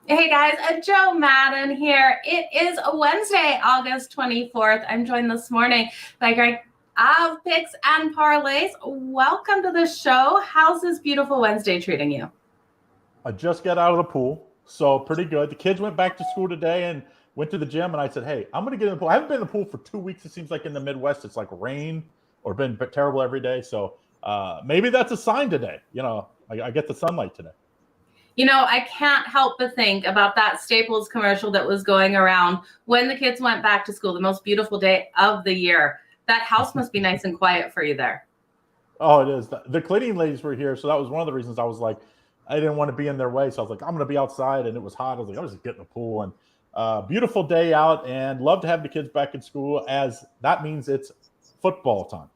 Hey guys, Joe Madden here. It is a Wednesday, August 24th. I'm joined this morning by Greg of Picks and Parlays. Welcome to the show. How's this beautiful Wednesday treating you? I just got out of the pool, so pretty good. The kids went back to school today and went to the gym, and I said, "Hey, I'm going to get in the pool." I haven't been in the pool for 2 weeks. It seems like in the Midwest, it's like rain or been terrible every day. So maybe that's a sign today. I get the sunlight today. I can't help but think about that Staples commercial that was going around when the kids went back to school, the most beautiful day of the year. That house must be nice and quiet for you there. Oh, it is. The cleaning ladies were here, so that was one of the reasons I was like, I didn't want to be in their way. So I was like, I'm going to be outside, and it was hot. I was like, I'll just get in the pool. And beautiful day out, and love to have the kids back in school, as that means it's football time.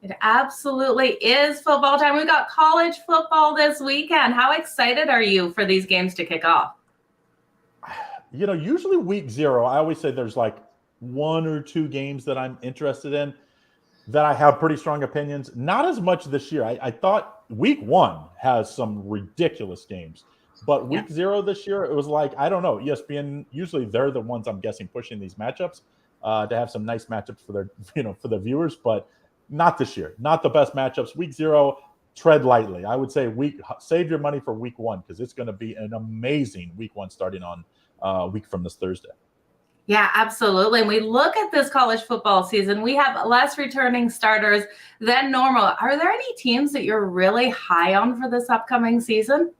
It absolutely is football time. We've got college football this weekend. How excited are you for these games to kick off? Usually week zero, I always say there's like one or two games that I'm interested in that I have pretty strong opinions. Not as much this year. I thought week one has some ridiculous games, but Yeah. week zero this year, it was like, I don't know. ESPN, usually they're the ones I'm guessing pushing these matchups to have some nice matchups for their, for the viewers, but not this year. Not the best matchups. Week zero, tread lightly. I would say save your money for week one because it's going to be an amazing week one starting on week from this Thursday. Yeah, absolutely. And we look at this college football season, we have less returning starters than normal. Are there any teams that you're really high on for this upcoming season?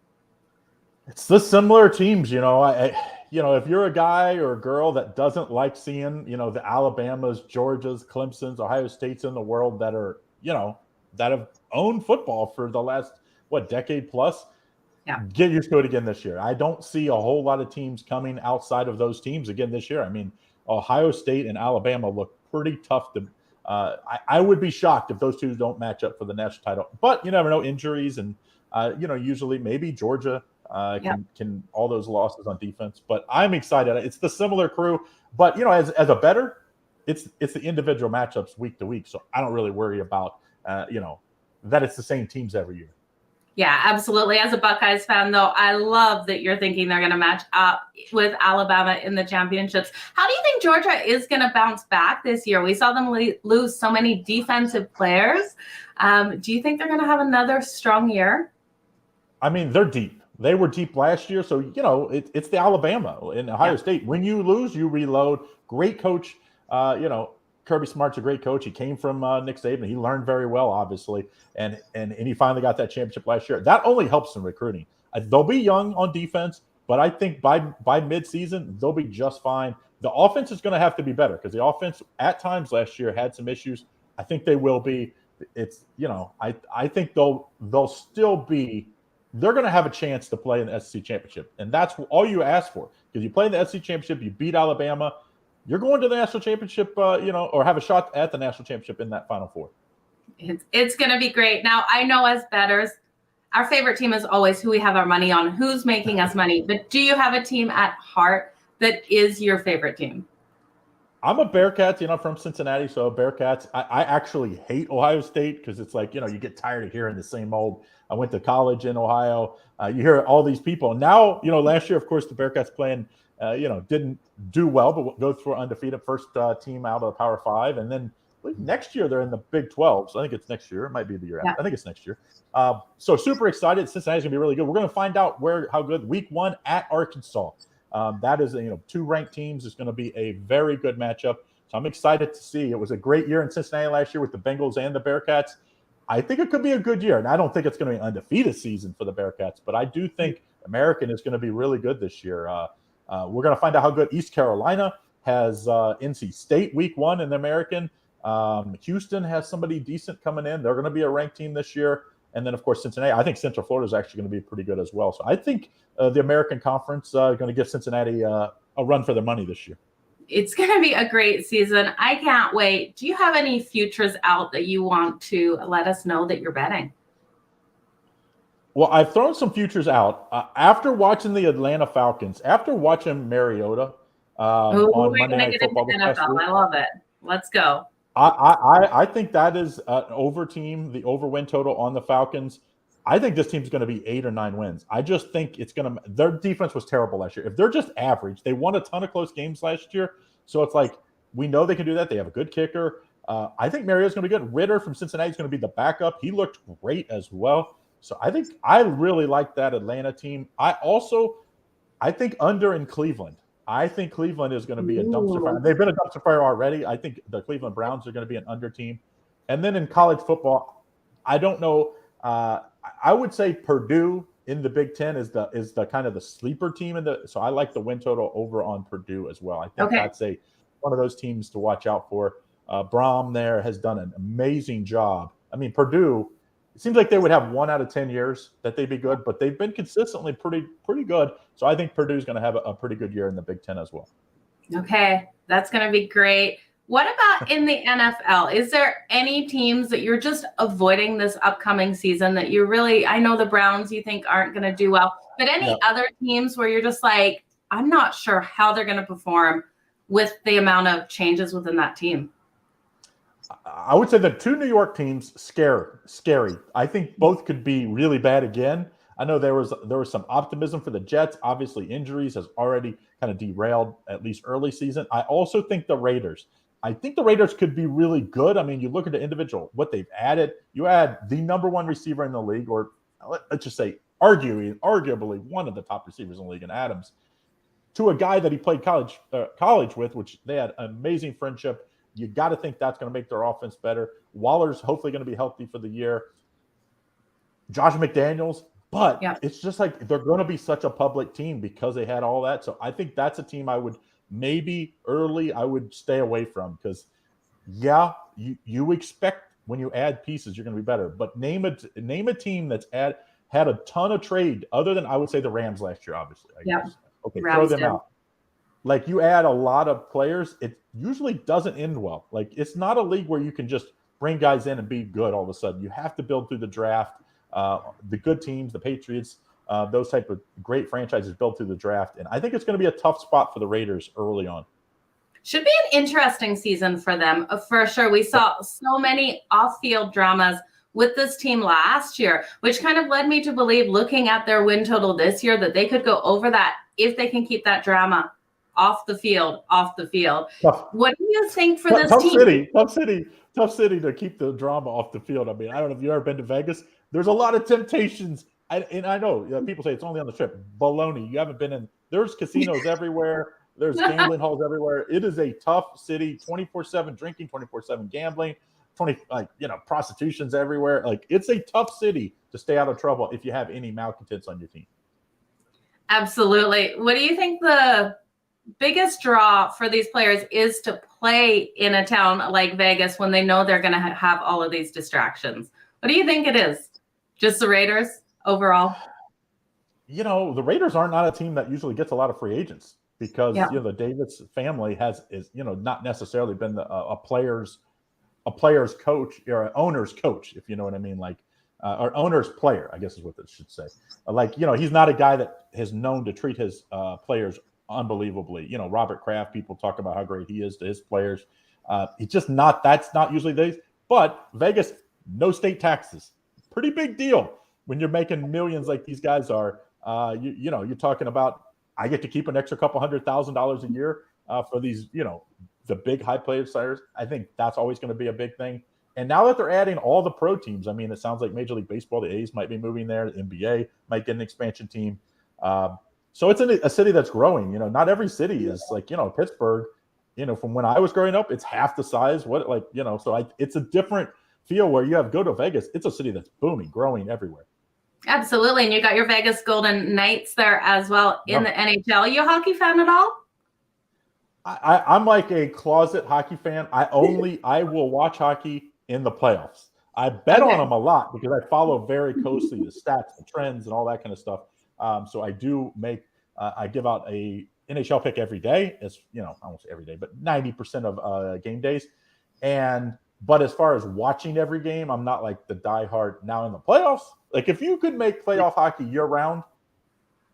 It's the similar teams, if you're a guy or a girl that doesn't like seeing, the Alabamas, Georgias, Clemson's, Ohio States in the world that are, that have owned football for the last, decade plus, Yeah. get used to it again this year. I don't see a whole lot of teams coming outside of those teams again this year. I mean, Ohio State and Alabama look pretty tough to. I would be shocked if those two don't match up for the national title. But you never know, injuries and usually maybe Georgia Yeah. can all those losses on defense. But I'm excited. It's the similar crew, but as a better, it's the individual matchups week to week. So I don't really worry about that it's the same teams every year. Yeah, absolutely. As a Buckeyes fan, though, I love that you're thinking they're going to match up with Alabama in the championships. How do you think Georgia is going to bounce back this year? We saw them lose so many defensive players. Do you think they're going to have another strong year? I mean, they're deep. They were deep last year, so it's the Alabama and Ohio State. When you lose, you reload. Great coach. Kirby Smart's a great coach. He came from Nick Saban. He learned very well, obviously, and he finally got that championship last year. That only helps in recruiting. They'll be young on defense, but I think by midseason they'll be just fine. The offense is going to have to be better because the offense at times last year had some issues. I think they will be. It's I think they'll still be. They're going to have a chance to play in the SEC championship, and that's all you ask for because you play in the SEC championship, you beat Alabama. You're going to the national championship, or have a shot at the national championship in that Final Four. It's going to be great. Now, I know as bettors, our favorite team is always who we have our money on, who's making us money. But do you have a team at heart that is your favorite team? I'm a Bearcats, from Cincinnati, so Bearcats. I actually hate Ohio State because it's like, you get tired of hearing the same old. I went to college in Ohio. You hear all these people. Now, last year, of course, the Bearcats playing – didn't do well, but go through undefeated first team out of the Power Five. And then next year they're in the Big 12. So I think it's next year. It might be the year after. I think it's next year. So super excited. Cincinnati's going to be really good. We're going to find out how good week one at Arkansas. That is, two ranked teams. Is going to be a very good matchup. So I'm excited to see. It was a great year in Cincinnati last year with the Bengals and the Bearcats. I think it could be a good year. And I don't think it's going to be an undefeated season for the Bearcats, but I do think American is going to be really good this year. We're going to find out how good East Carolina has NC State week one in the American. Houston has somebody decent coming in. They're going to be a ranked team this year. And then, of course, Cincinnati. I think Central Florida is actually going to be pretty good as well. So I think the American Conference is going to give Cincinnati a run for their money this year. It's going to be a great season. I can't wait. Do you have any futures out that you want to let us know that you're betting? Well, I've thrown some futures out after watching the Atlanta Falcons, after watching Mariota on Monday Night Football this past week. I love it. Let's go. I think that is an over team, the over win total on the Falcons. I think this team's going to be 8 or 9 wins. I just think it's going to – their defense was terrible last year. If they're just average, they won a ton of close games last year. So it's like we know they can do that. They have a good kicker. I think Mario's going to be good. Ritter from Cincinnati is going to be the backup. He looked great as well. So I think I really like that Atlanta team. I think under in Cleveland. I think Cleveland is going to be a dumpster fire. They've been a dumpster fire already. I think the Cleveland Browns are going to be an under team. And then in college football, I don't know. I would say Purdue in the Big Ten is the kind of the sleeper team so I like the win total over on Purdue as well. I think that's one of those teams to watch out for. Braum there has done an amazing job. I mean, Purdue, it seems like they would have 1 out of 10 years that they'd be good, but they've been consistently pretty good. So I think Purdue's going to have a pretty good year in the Big Ten as well. Okay, that's going to be great. What about in the NFL? Is there any teams that you're just avoiding this upcoming season that you really, I know the Browns you think aren't going to do well, but any other teams where you're just like, I'm not sure how they're going to perform with the amount of changes within that team? I would say the 2 New York teams scary. I think both could be really bad again. I know there was some optimism for the Jets. Obviously, injuries has already kind of derailed at least early season. I also think the Raiders. I think the Raiders could be really good. I mean, you look at the individual, what they've added. You add the number 1 receiver in the league, or let's just say arguably one of the top receivers in the league in Adams, to a guy that he played college with, which they had an amazing friendship. You got to think that's going to make their offense better. Waller's hopefully going to be healthy for the year. Josh McDaniels, but it's just like they're going to be such a public team because they had all that. So I think that's a team I would maybe early I would stay away from because, you expect when you add pieces you're going to be better. But name a team that's had a ton of trade other than I would say the Rams last year, obviously. I guess. Okay, Rams throw them out. Like you add a lot of players, it usually doesn't end well. Like it's not a league where you can just bring guys in and be good all of a sudden. You have to build through the draft. The good teams, the Patriots, those type of great franchises built through the draft. And I think it's going to be a tough spot for the Raiders early on. Should be an interesting season for them, for sure. We saw so many off-field dramas with this team last year, which kind of led me to believe, looking at their win total this year, that they could go over that if they can keep that drama off the field. Tough. What do you think for this team? Tough city to keep the drama off the field. I mean, I don't know if you've ever been to Vegas. There's a lot of temptations. And I know people say it's only on the strip. Baloney. You haven't been in. There's casinos everywhere. There's gambling halls everywhere. It is a tough city, 24/7 drinking, 24/7 gambling, prostitution's everywhere. Like it's a tough city to stay out of trouble if you have any malcontents on your team. Absolutely. What do you think the biggest draw for these players is to play in a town like Vegas when they know they're going to have all of these distractions? What do you think it is? Just the Raiders overall? The Raiders are not a team that usually gets a lot of free agents because the Davis family is not necessarily been a player's coach or an owner's coach, if you know what I mean, like or owner's player, I guess is what it should say. He's not a guy that is known to treat his players unbelievably. Robert Kraft, people talk about how great he is to his players. It's just not, that's not usually the, but Vegas, no state taxes, pretty big deal when you're making millions like these guys are. You're talking about, I get to keep an extra couple $100,000 a year for these, the big high players. I think that's always going to be a big thing. And now that they're adding all the pro teams, I mean, it sounds like Major League Baseball, the A's might be moving there. The NBA might get an expansion team. So it's a city that's growing. Not every city is like, Pittsburgh, from when I was growing up, it's half the size. It's a different feel where you go to Vegas. It's a city that's booming, growing everywhere. Absolutely. And you got your Vegas Golden Knights there as well in the NHL. Are you a hockey fan at all? I'm like a closet hockey fan. I will watch hockey in the playoffs. I bet on them a lot because I follow very closely the stats, the trends, and all that kind of stuff. So I do I give out a NHL pick every day. It's, I won't say every day, but 90% of game days. But as far as watching every game, I'm not like the diehard now in the playoffs. Like if you could make playoff hockey year round,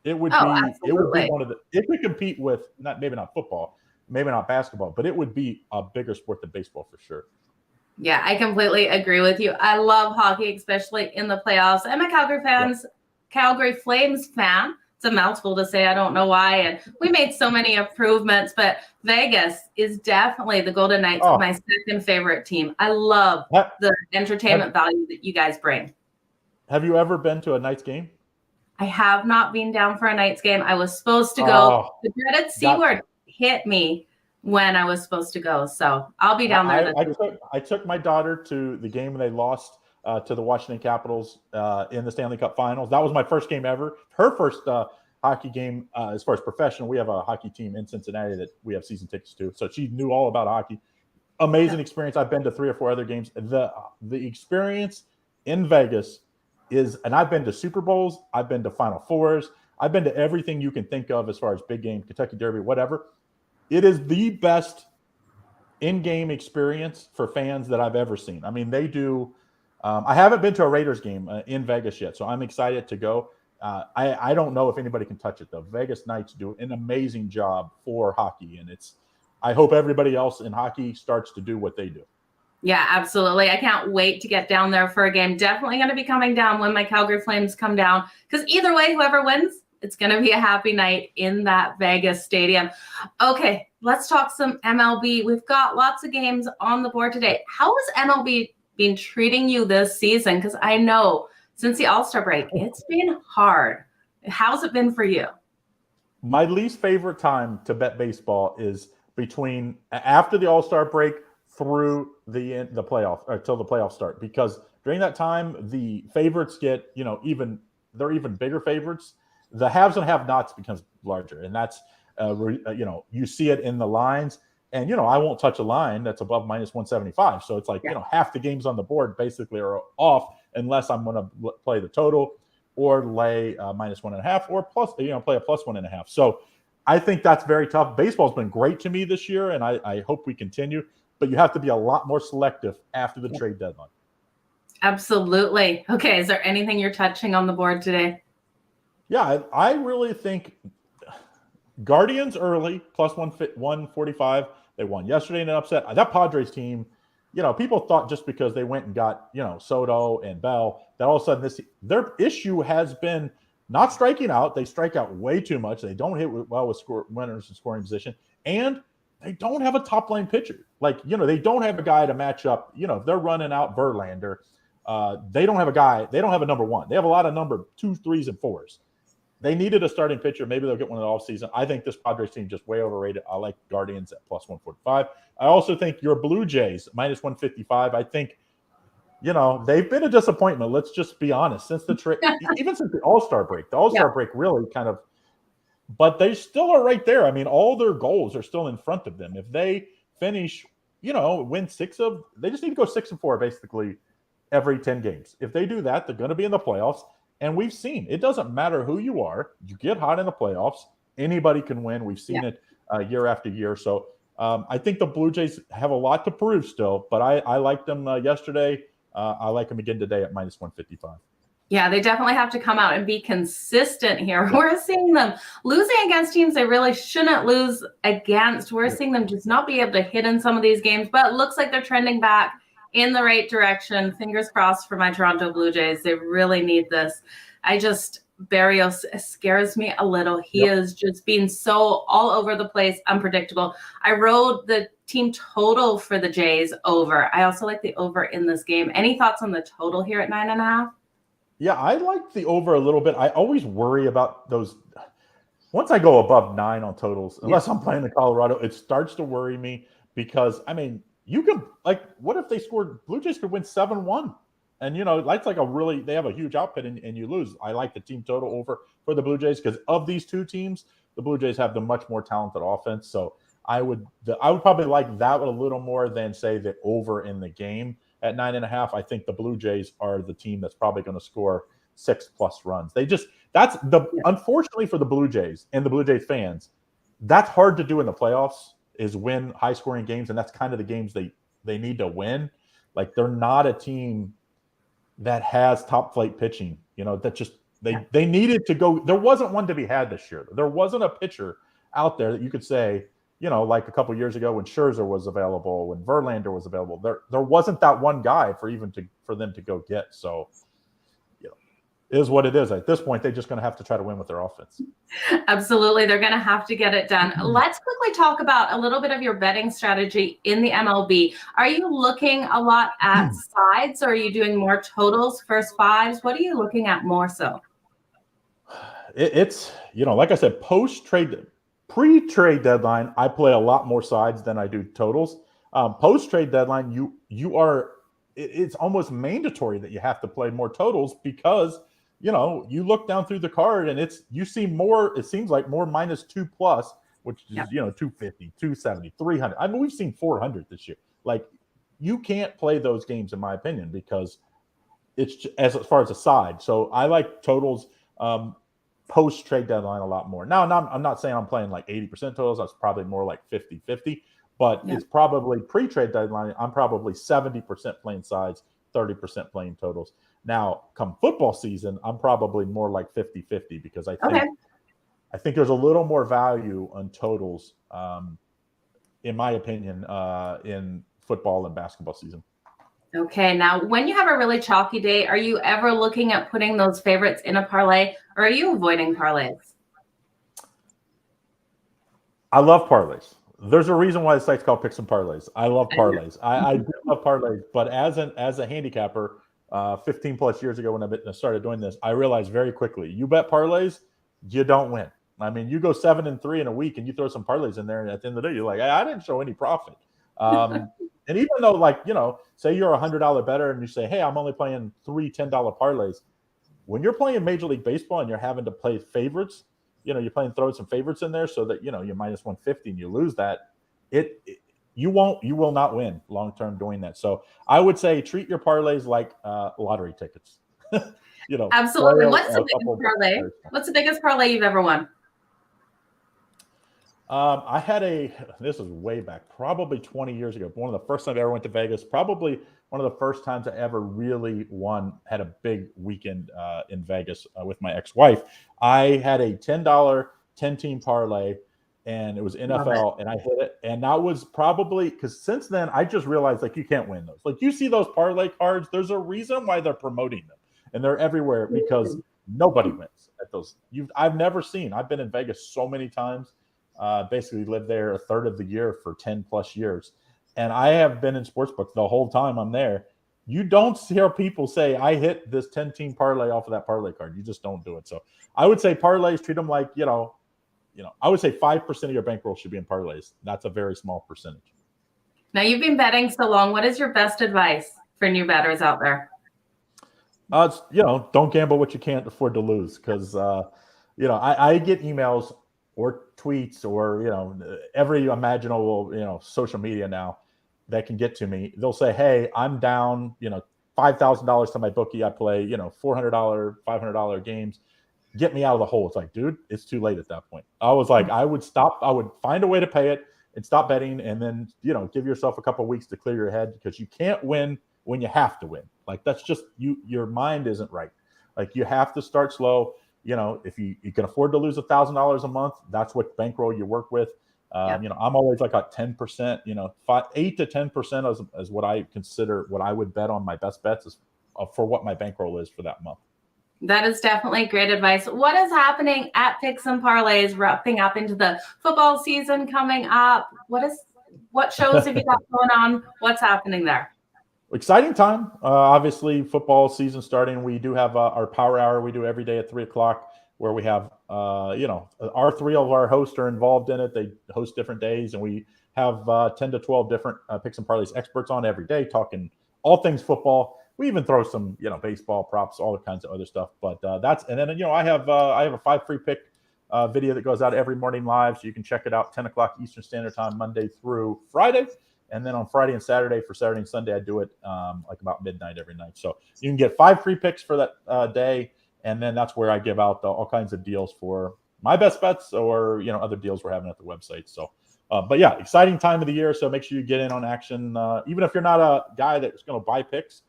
it would be one of the, it could compete with maybe not football, maybe not basketball, but it would be a bigger sport than baseball for sure. Yeah, I completely agree with you. I love hockey, especially in the playoffs. I'm a Calgary Flames fan. It's a mouthful to say. I don't know why. And we made so many improvements, but Vegas is definitely the Golden Knights, Oh, my second favorite team. I love ha- the have, entertainment value that you guys bring. have you ever been to a Knights game? I have not been down for a Knights game. I was supposed to go. Oh, The dreaded C got word to. hit me when I was supposed to go. So I'll be down there this week. I took my daughter to the game when they lost to the Washington Capitals in the Stanley Cup Finals. That was my first game ever. Her first hockey game as far as professional. We have a hockey team in Cincinnati that we have season tickets to, so she knew all about hockey. Amazing experience. I've been to 3 or 4 other games. The experience in Vegas is, and I've been to Super Bowls. I've been to Final Fours. I've been to everything you can think of as far as big game, Kentucky Derby, whatever. It is the best in-game experience for fans that I've ever seen. I mean, they do. I haven't been to a Raiders game in Vegas yet, so I'm excited to go. I don't know if anybody can touch it though. Vegas Knights do an amazing job for hockey, and it's. I hope everybody else in hockey starts to do what they do. Yeah, absolutely. I can't wait to get down there for a game. Definitely going to be coming down when my Calgary Flames come down, because either way, whoever wins, it's going to be a happy night in that Vegas stadium. Okay, let's talk some MLB. We've got lots of games on the board today. How has MLB been treating you this season? Because I know since the All-Star break, it's been hard. How's it been for you? My least favorite time to bet baseball is between after the All-Star break through the playoff or till the playoffs start, because during that time the favorites get they're even bigger favorites. The haves and have-nots becomes larger, and that's you see it in the lines. And I won't touch a line that's above minus 175. So it's like half the games on the board basically are off unless I'm going to play the total or lay minus 1.5 or plus play a plus 1.5. So I think that's very tough. Baseball's been great to me this year, and I hope we continue. But you have to be a lot more selective after the trade deadline. Absolutely. Okay, is there anything you're touching on the board today? Yeah, I really think Guardians early plus 145. They won yesterday in an upset. That Padres team, people thought just because they went and got Soto and Bell that all of a sudden their issue has been not striking out. They strike out way too much. They don't hit well with runners in scoring position, and they don't have a top line pitcher. They don't have a guy to match up. If they're running out Verlander, they don't have a guy. They don't have a number one. They have a lot of number 2s, 3s, and 4s. They needed a starting pitcher. Maybe they'll get one in the offseason. I think this Padres team just way overrated. I like Guardians at plus 145. I also think your Blue Jays minus 155. I think, they've been a disappointment. Let's just be honest. Since the trade, even since the All-Star break, break really kind of, but they still are right there. I mean, all their goals are still in front of them. If they finish, win they just need to go 6-4 basically every 10 games. If they do that, they're going to be in the playoffs. And we've seen it doesn't matter who you are. You get hot in the playoffs. Anybody can win. We've seen it year after year. So I think the Blue Jays have a lot to prove still, but I liked them yesterday. I like them again today at minus 155. Yeah, they definitely have to come out and be consistent here. Yeah. We're seeing them losing against teams they really shouldn't lose against. We're seeing them just not be able to hit in some of these games, but it looks like they're trending back in the right direction. Fingers crossed for my Toronto Blue Jays. They really need this. Barrios scares me a little. He is just being so all over the place, unpredictable. I rode the team total for the Jays over. I also like the over in this game. Any thoughts on the total here at 9.5? Yeah, I like the over a little bit. I always worry about those. Once I go above 9 on totals, unless I'm playing the Colorado, it starts to worry me because, you can, what if they scored, Blue Jays could win 7-1? And, that's they have a huge output and you lose. I like the team total over for the Blue Jays because of these two teams, the Blue Jays have the much more talented offense. So I would probably like that a little more than say the over in the game at 9.5. I think the Blue Jays are the team that's probably going to score 6+ runs. Unfortunately for the Blue Jays and the Blue Jays fans, that's hard to do in the playoffs is win high scoring games. And that's kind of the games they need to win. They're not a team that has top flight pitching, that just, they needed to go. There wasn't one to be had this year. There wasn't a pitcher out there that you could say, like a couple years ago when Scherzer was available, when Verlander was available, there wasn't that one guy for them to go get. So, it is what it is. At this point, they're just going to have to try to win with their offense. Absolutely. They're going to have to get it done. Let's quickly talk about a little bit of your betting strategy in the MLB. Are you looking a lot at sides, or are you doing more totals, first fives? What are you looking at more so? It's, like I said, pre-trade deadline, I play a lot more sides than I do totals. Post-trade deadline, it's almost mandatory that you have to play more totals because you look down through the card and you see more, it seems like more -2+, which is, 250, 270, 300. I mean, we've seen 400 this year. Like, you can't play those games, in my opinion, because it's as far as a side. So I like totals post-trade deadline a lot more. Now, I'm not saying I'm playing like 80% totals. That's probably more like 50-50. But it's probably pre-trade deadline. I'm probably 70% playing sides, 30% playing totals. Now, come football season, I'm probably more like 50-50 because I think there's a little more value on totals, in my opinion, in football and basketball season. Okay, now when you have a really chalky day, are you ever looking at putting those favorites in a parlay, or are you avoiding parlays? I love parlays. There's a reason why the site's called Picks and Parlays. I love parlays. I do love parlays, but as a handicapper, 15 plus years ago when I started doing this, I realized very quickly, you bet parlays, you don't win. I mean, you go 7-3 in a week and you throw some parlays in there, and at the end of the day, you're like, I didn't show any profit. And even though, say you're $100 better and you say, hey, I'm only playing 3 $10 parlays. When you're playing Major League Baseball and you're having to play favorites, you're throwing some favorites in there so that, you're -150 and you lose that. You will not win long-term doing that. So I would say treat your parlays like lottery tickets. Absolutely. What's the biggest parlay? What's the biggest parlay you've ever won? This was way back, probably 20 years ago. One of the first times I ever went to Vegas, probably one of the first times I ever really had a big weekend in Vegas with my ex-wife. I had a $10 10-team parlay, and it was NFL, and I hit it. And that was probably because since then I just realized you can't win those. Like, you see those parlay cards, there's a reason why they're promoting them, and they're everywhere because nobody wins at those. I've been in Vegas so many times. Basically lived there a third of the year for 10 plus years. And I have been in sportsbook the whole time I'm there. You don't hear people say, I hit this 10-team parlay off of that parlay card. You just don't do it. So I would say parlays, treat them like, I would say 5% of your bankroll should be in parlays. That's a very small percentage. Now, you've been betting so long. What is your best advice for new bettors out there? Don't gamble what you can't afford to lose. Because, I get emails or tweets or, every imaginable, social media now that can get to me. They'll say, hey, I'm down, $5,000 to my bookie. I play, $400, $500 games. Get me out of the hole. It's like, dude, it's too late at that point. I was like, I would stop. I would find a way to pay it and stop betting. And then, give yourself a couple of weeks to clear your head, because you can't win when you have to win. Like, that's just your mind isn't right. Like, you have to start slow. If you can afford to lose $1,000 a month, that's what bankroll you work with. I'm always like at 10%, 8 to 10% is what I consider what I would bet on my best bets is for what my bankroll is for that month. That is definitely great advice. What is happening at Picks and Parlays, wrapping up into the football season coming up? What shows have you got going on? What's happening there? Exciting time. Obviously, football season starting. We do have our power hour we do every day at 3:00, where we have, our 3 of our hosts are involved in it. They host different days, and we have 10 to 12 different Picks and Parlays experts on every day talking all things football. We even throw some, baseball props, all kinds of other stuff. But and then, I have a 5 free pick video that goes out every morning live. So you can check it out 10:00 Eastern Standard Time, Monday through Friday. And then on Friday and Saturday, for Saturday and Sunday, I do it like about midnight every night. So you can get 5 free picks for that day. And then that's where I give out all kinds of deals for my best bets or, other deals we're having at the website. So, but yeah, exciting time of the year. So make sure you get in on action. Even if you're not a guy that's going to buy picks,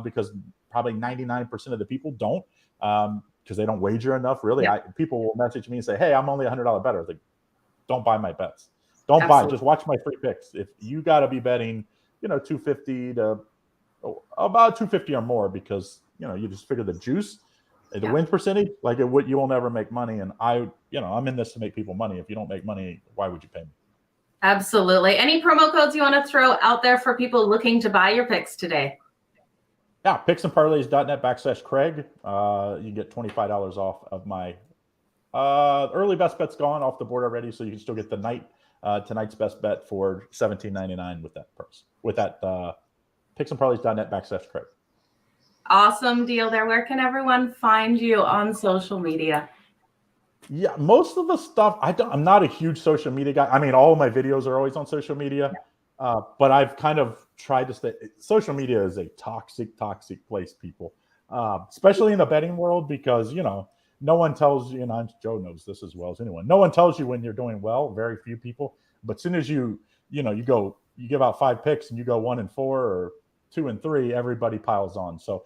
because probably 99% of the people don't, because they don't wager enough. Really, people will message me and say, hey, I'm only $100 better. Like, don't buy my bets. Don't buy. Absolutely. Just watch my free picks. If you got to be betting, 250 to about 250 or more, because you just figure the juice, the win percentage, like you will never make money. And I'm in this to make people money. If you don't make money, why would you pay me? Absolutely. Any promo codes you want to throw out there for people looking to buy your picks today? Yeah, picksandparlays.net/Craig. You can get $25 off of my early best bet's gone off the board already, so you can still get the tonight's best bet for $17.99 with that price. With that, picksandparlays.net/Craig. Awesome deal there. Where can everyone find you on social media? Yeah, most of the stuff I'm not a huge social media guy. I mean, all of my videos are always on social media, but I've kind of tried to stay. Social media is a toxic place, people, especially in the betting world, because no one tells you. And Joe knows this as well as anyone. No one tells you when you're doing well. Very few people. But as soon as you give out 5 picks and you go 1-4 or 2-3, everybody piles on. So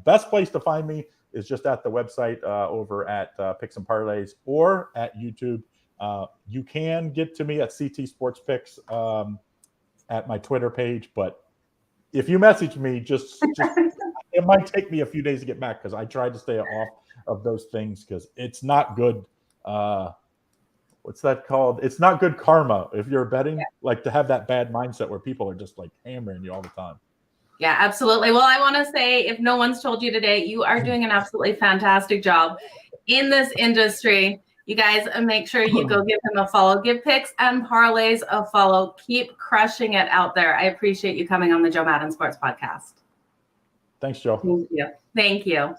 best place to find me is just at the website over at Picks and Parlays or at YouTube. You can get to me at CT Sports Picks at my Twitter page, but if you message me, just it might take me a few days to get back, because I tried to stay off of those things, because it's not good. What's that called? It's not good karma if you're betting, like to have that bad mindset where people are just like hammering you all the time. Yeah, absolutely. Well, I want to say, if no one's told you today, you are doing an absolutely fantastic job in this industry. You guys make sure you go give him a follow. Give Picks and Parlays a follow. Keep crushing it out there. I appreciate you coming on the Joe Madden Sports Podcast. Thanks, Joe. Thank you. Thank you.